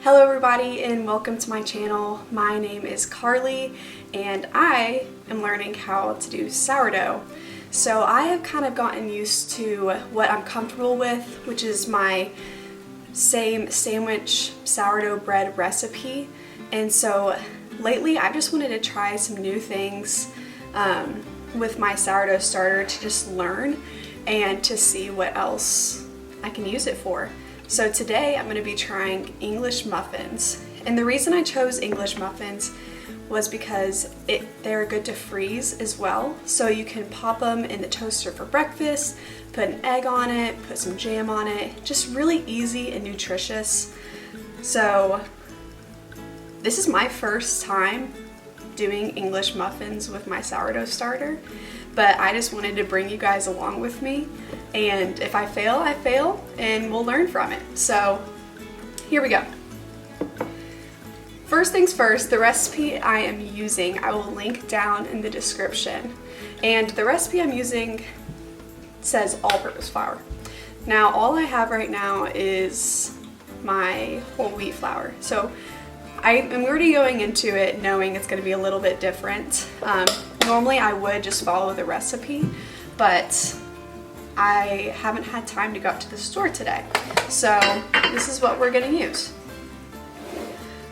Hello everybody and welcome to my channel. My name is Carly and I am learning how to do sourdough. So I have kind of gotten used to what I'm comfortable with, which is my same sandwich sourdough bread recipe. And so lately I've just wanted to try some new things with my sourdough starter to just learn and to see what else I can use it for. So today I'm going to be trying English muffins, and the reason I chose English muffins was because they're good to freeze as well. So you can pop them in the toaster for breakfast, put an egg on it, put some jam on it, just really easy and nutritious. So this is my first time doing English muffins with my sourdough starter, but I just wanted to bring you guys along with me, and if I fail, I fail, and we'll learn from it. So here we go. First things first, the recipe I am using, I will link down in the description, and the recipe I'm using says all-purpose flour. Now all I have right now is my whole wheat flour, so I'm already going into it knowing it's going to be a little bit different. Normally I would just follow the recipe, but I haven't had time to go up to the store today. So this is what we're going to use.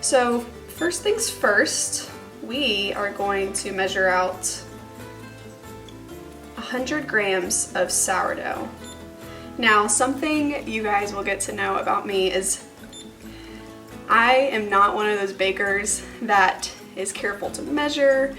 So first things first, we are going to measure out 100 grams of sourdough. Now something you guys will get to know about me is I am not one of those bakers that is careful to measure.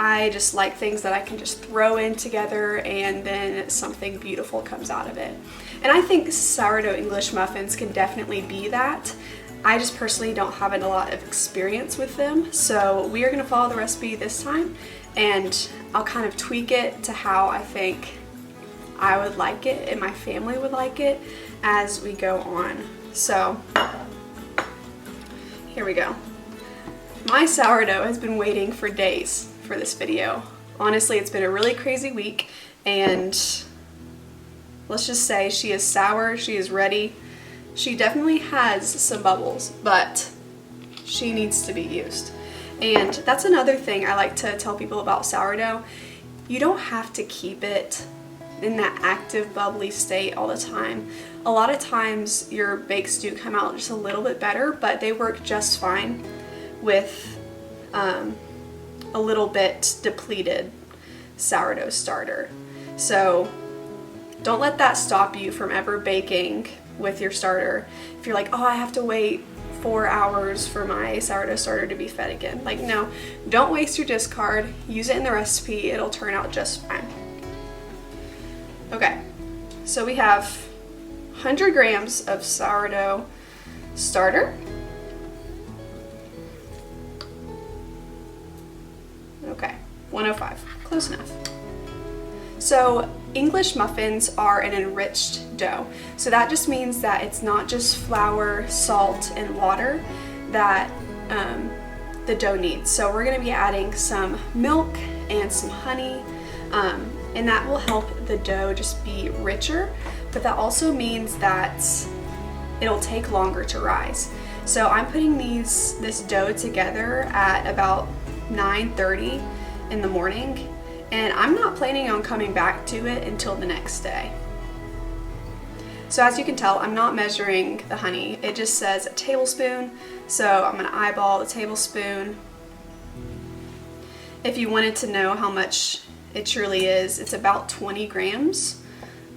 I just like things that I can just throw in together and then something beautiful comes out of it. And I think sourdough English muffins can definitely be that. I just personally don't have a lot of experience with them, so we are going to follow the recipe this time, and I'll kind of tweak it to how I think I would like it and my family would like it as we go on. So here we go. My sourdough has been waiting for days for this video. Honestly, it's been a really crazy week, and let's just say she is sour, she is ready. She definitely has some bubbles, but she needs to be used. And that's another thing I like to tell people about sourdough. You don't have to keep it in that active bubbly state all the time. A lot of times your bakes do come out just a little bit better, but they work just fine with a little bit depleted sourdough starter. So don't let that stop you from ever baking with your starter. If you're like, oh, I have to wait 4 hours for my sourdough starter to be fed again. Like, no, don't waste your discard. Use it in the recipe. It'll turn out just fine. Okay, so we have 100 grams of sourdough starter. Okay, 105, close enough. So English muffins are an enriched dough. So that just means that it's not just flour, salt, and water that the dough needs. So we're gonna be adding some milk and some honey, and that will help the dough just be richer, but that also means that it'll take longer to rise. So I'm putting this dough together at about 9:30 in the morning, and I'm not planning on coming back to it until the next day. So as you can tell, I'm not measuring the honey. It just says a tablespoon, so I'm gonna eyeball the tablespoon. If you wanted to know how much it truly is, it's about 20 grams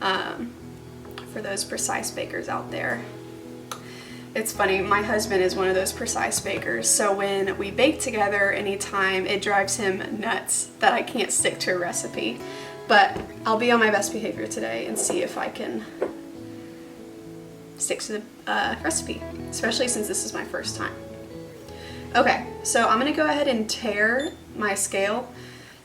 for those precise bakers out there. It's funny, my husband is one of those precise bakers, so when we bake together anytime, it drives him nuts that I can't stick to a recipe. But I'll be on my best behavior today and see if I can stick to the recipe, especially since this is my first time. Okay, so I'm gonna go ahead and tare my scale,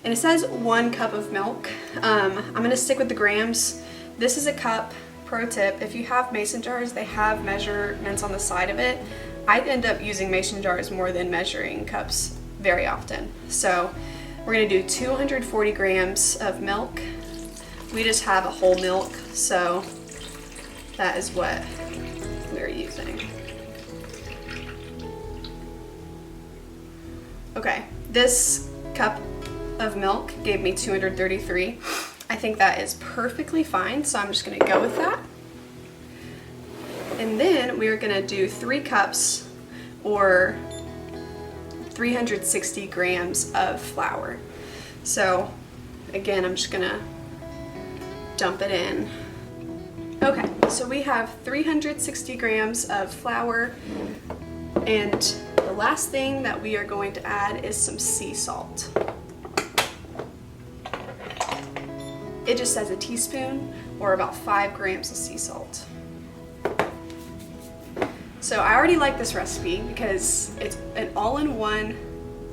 and it says 1 cup of milk. I'm gonna stick with the grams. This is a cup. Pro tip, if you have mason jars, they have measurements on the side of it. I end up using mason jars more than measuring cups very often. So we're gonna do 240 grams of milk. We just have a whole milk, so that is what we're using. Okay, this cup of milk gave me 233. I think that is perfectly fine, so I'm just gonna go with that. And then we're gonna do 3 cups or 360 grams of flour. So again, I'm just gonna dump it in. Okay, so we have 360 grams of flour, and the last thing that we are going to add is some sea salt. It just says a teaspoon or about 5 grams of sea salt. So I already like this recipe because it's an all-in-one.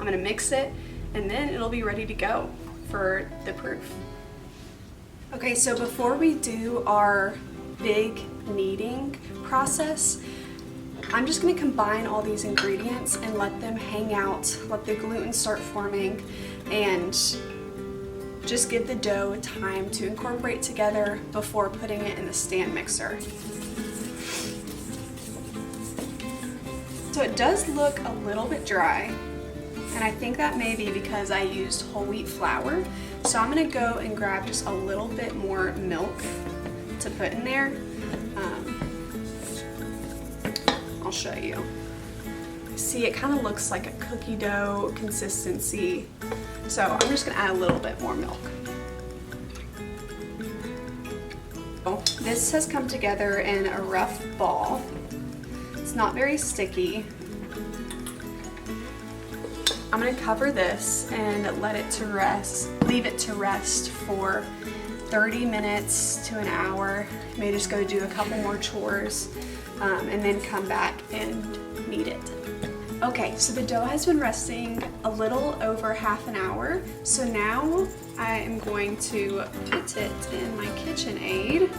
I'm gonna mix it and then it'll be ready to go for the proof. Okay, so before we do our big kneading process, I'm just gonna combine all these ingredients and let them hang out, let the gluten start forming, and just give the dough time to incorporate together before putting it in the stand mixer. So it does look a little bit dry, and I think that may be because I used whole wheat flour. So I'm gonna go and grab just a little bit more milk to put in there. I'll show you. See, it kind of looks like a cookie dough consistency. So I'm just gonna add a little bit more milk. This has come together in a rough ball. It's not very sticky. I'm gonna cover this and let it to rest, leave it to rest for 30 minutes to an hour. May just go do a couple more chores and then come back and knead it. Okay, so the dough has been resting a little over half an hour. So now I am going to put it in my KitchenAid.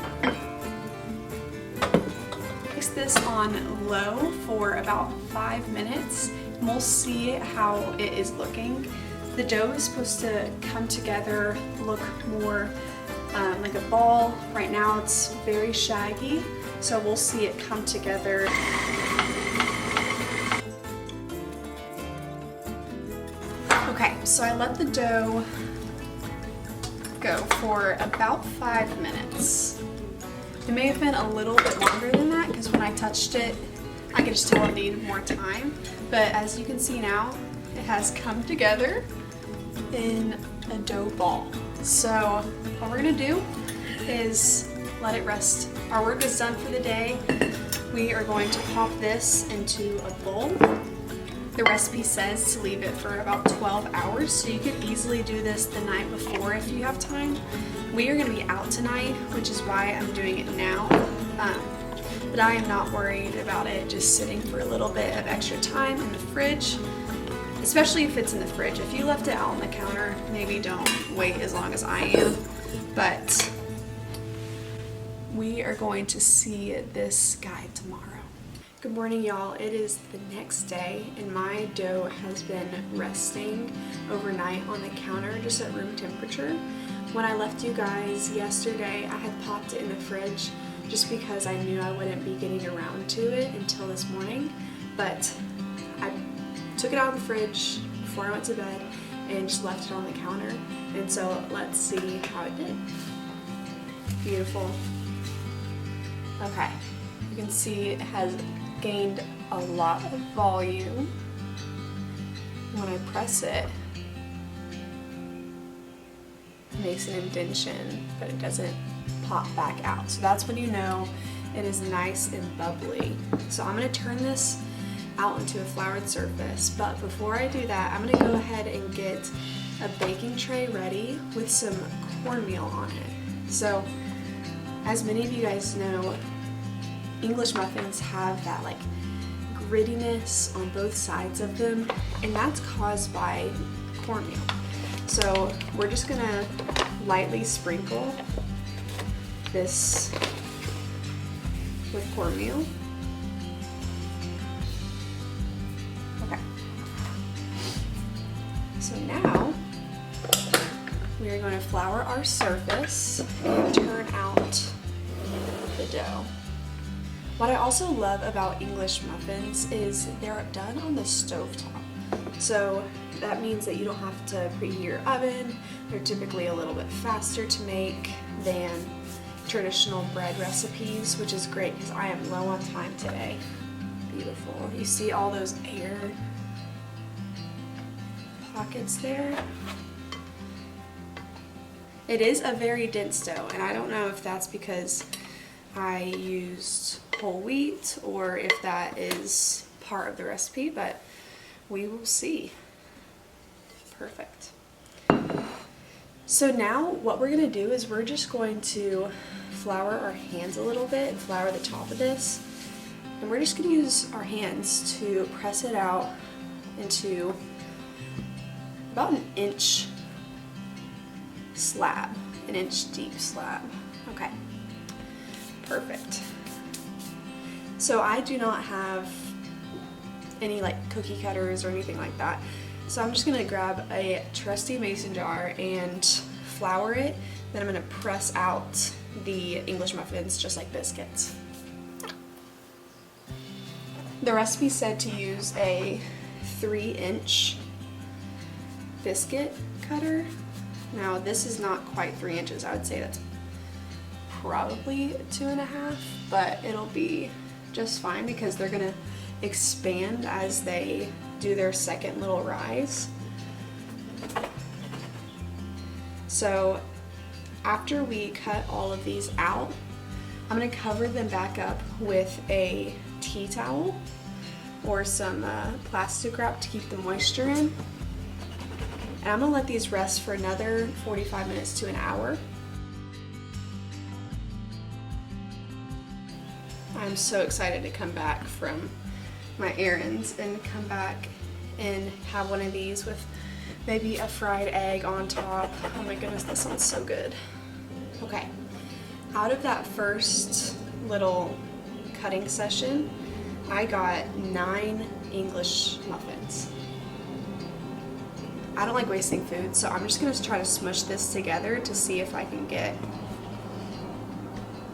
Place this on low for about 5 minutes. And we'll see how it is looking. The dough is supposed to come together, look more like a ball. Right now it's very shaggy, so we'll see it come together. Okay, so I let the dough go for about 5 minutes. It may have been a little bit longer than that because when I touched it, I could just tell it needed more time. But as you can see now, it has come together in a dough ball. So all we're gonna do is let it rest. Our work is done for the day. We are going to pop this into a bowl. The recipe says to leave it for about 12 hours, so you could easily do this the night before if you have time. We are going to be out tonight, which is why I'm doing it now. But I am not worried about it just sitting for a little bit of extra time in the fridge, especially if it's in the fridge. If you left it out on the counter, maybe don't wait as long as I am. But we are going to see this guy tomorrow. Good morning, y'all. It is the next day and my dough has been resting overnight on the counter just at room temperature. When I left you guys yesterday, I had popped it in the fridge just because I knew I wouldn't be getting around to it until this morning. But I took it out of the fridge before I went to bed and just left it on the counter. And so let's see how it did. Beautiful. Okay, you can see it has gained a lot of volume. When I press it, it makes an indentation, but it doesn't pop back out. So that's when you know it is nice and bubbly. So I'm going to turn this out into a floured surface, but before I do that, I'm going to go ahead and get a baking tray ready with some cornmeal on it. So as many of you guys know, English muffins have that like grittiness on both sides of them, and that's caused by cornmeal. So we're just gonna lightly sprinkle this with cornmeal. Okay. So now we are going to flour our surface and turn out the dough. What I also love about English muffins is they're done on the stovetop. So that means that you don't have to preheat your oven. They're typically a little bit faster to make than traditional bread recipes, which is great because I am low on time today. Beautiful. You see all those air pockets there? It is a very dense dough, and I don't know if that's because I used whole wheat or if that is part of the recipe, but we will see. Perfect. So now what we're going to do is we're just going to flour our hands a little bit, flour the top of this, and we're just going to use our hands to press it out into about an inch slab, an inch deep slab. Okay, perfect. So I do not have any like cookie cutters or anything like that. So I'm just gonna grab a trusty mason jar and flour it. Then I'm gonna press out the English muffins just like biscuits. The recipe said to use a 3-inch biscuit cutter. Now this is not quite 3 inches. I would say that's probably 2.5, but it'll be just fine because they're gonna expand as they do their second little rise. So after we cut all of these out, I'm gonna cover them back up with a tea towel or some plastic wrap to keep the moisture in. And I'm gonna let these rest for another 45 minutes to an hour. I'm so excited to come back from my errands and come back and have one of these with maybe a fried egg on top. Oh my goodness, that sounds so good. Okay, out of that first little cutting session, I got 9 English muffins. I don't like wasting food, so I'm just gonna try to smush this together to see if I can get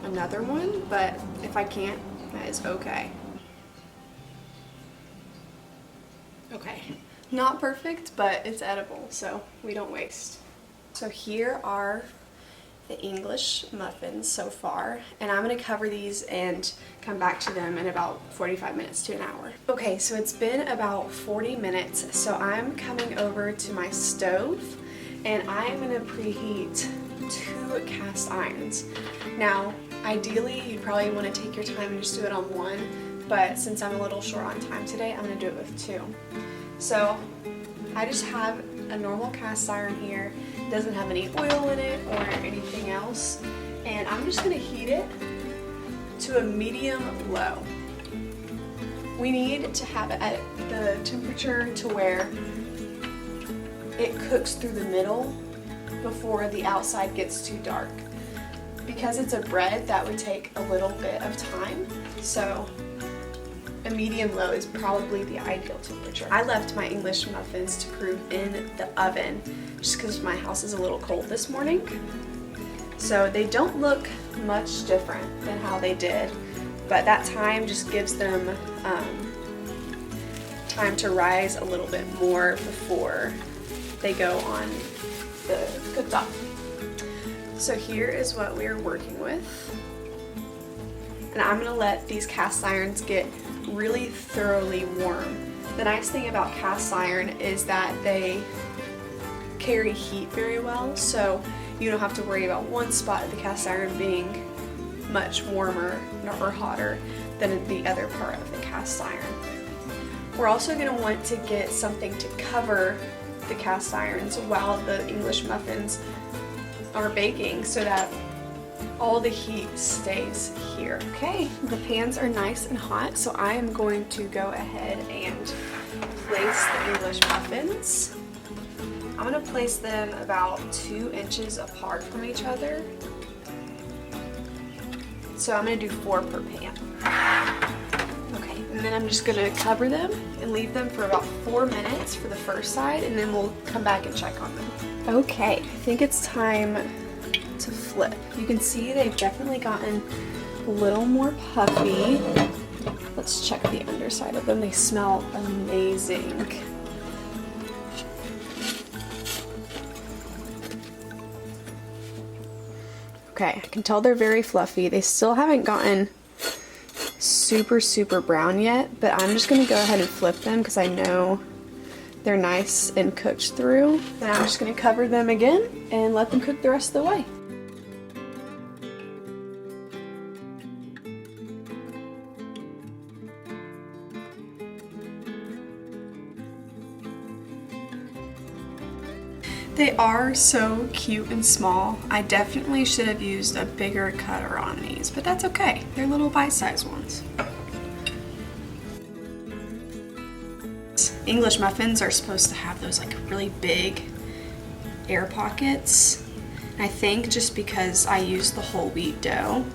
another one, but if I can't, that is okay. Okay, not perfect, but it's edible, so we don't waste. So here are the English muffins so far, and I'm gonna cover these and come back to them in about 45 minutes to an hour. Okay, so it's been about 40 minutes, so I'm coming over to my stove, and I'm gonna preheat 2 cast irons. Now, ideally, you probably wanna take your time and just do it on one, but since I'm a little short on time today, I'm gonna do it with 2. So I just have a normal cast iron here. It doesn't have any oil in it or anything else. And I'm just gonna heat it to a medium low. We need to have it at the temperature to where it cooks through the middle before the outside gets too dark. Because it's a bread, that would take a little bit of time. So a medium low is probably the ideal temperature. I left my English muffins to prove in the oven just because my house is a little cold this morning. So they don't look much different than how they did, but that time just gives them time to rise a little bit more before they go on the cooktop. So here is what we're working with. And I'm gonna let these cast irons get really thoroughly warm. The nice thing about cast iron is that they carry heat very well, so you don't have to worry about one spot of the cast iron being much warmer or hotter than the other part of the cast iron. We're also going to want to get something to cover the cast irons while the English muffins are baking so that all the heat stays here. Okay, the pans are nice and hot, so I am going to go ahead and place the English muffins. I'm going to place them about 2 inches apart from each other. So I'm going to do 4 per pan. Okay, and then I'm just going to cover them and leave them for about 4 minutes for the first side, and then we'll come back and check on them. Okay, I think it's time to flip. You can see they've definitely gotten a little more puffy. Let's check the underside of them. They smell amazing. Okay, I can tell they're very fluffy. They still haven't gotten super brown yet, but I'm just gonna go ahead and flip them because I know they're nice and cooked through. Then I'm just gonna cover them again and let them cook the rest of the way. They are so cute and small. I definitely should have used a bigger cutter on these, but that's okay. They're little bite-sized ones. English muffins are supposed to have those like really big air pockets. I think just because I used the whole wheat dough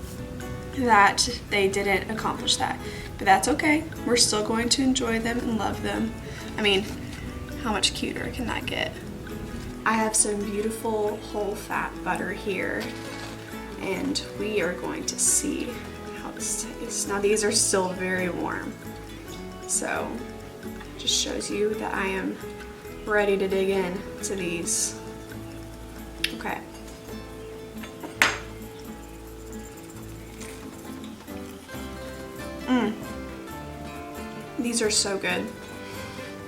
that they didn't accomplish that. But that's okay. We're still going to enjoy them and love them. I mean, how much cuter can that get? I have some beautiful whole fat butter here, and we are going to see how this tastes. Now these are still very warm, so just shows you that I am ready to dig in to these. Okay. These are so good.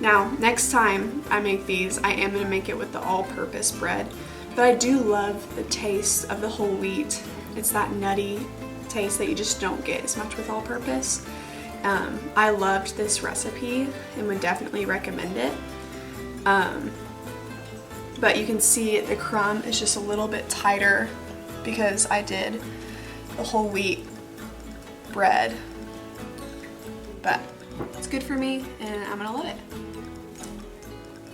Now, next time I make these, I am going to make it with the all-purpose bread, but I do love the taste of the whole wheat. It's that nutty taste that you just don't get as much with all-purpose. I loved this recipe and would definitely recommend it. But you can see the crumb is just a little bit tighter because I did the whole wheat bread. But it's good for me and I'm gonna love it.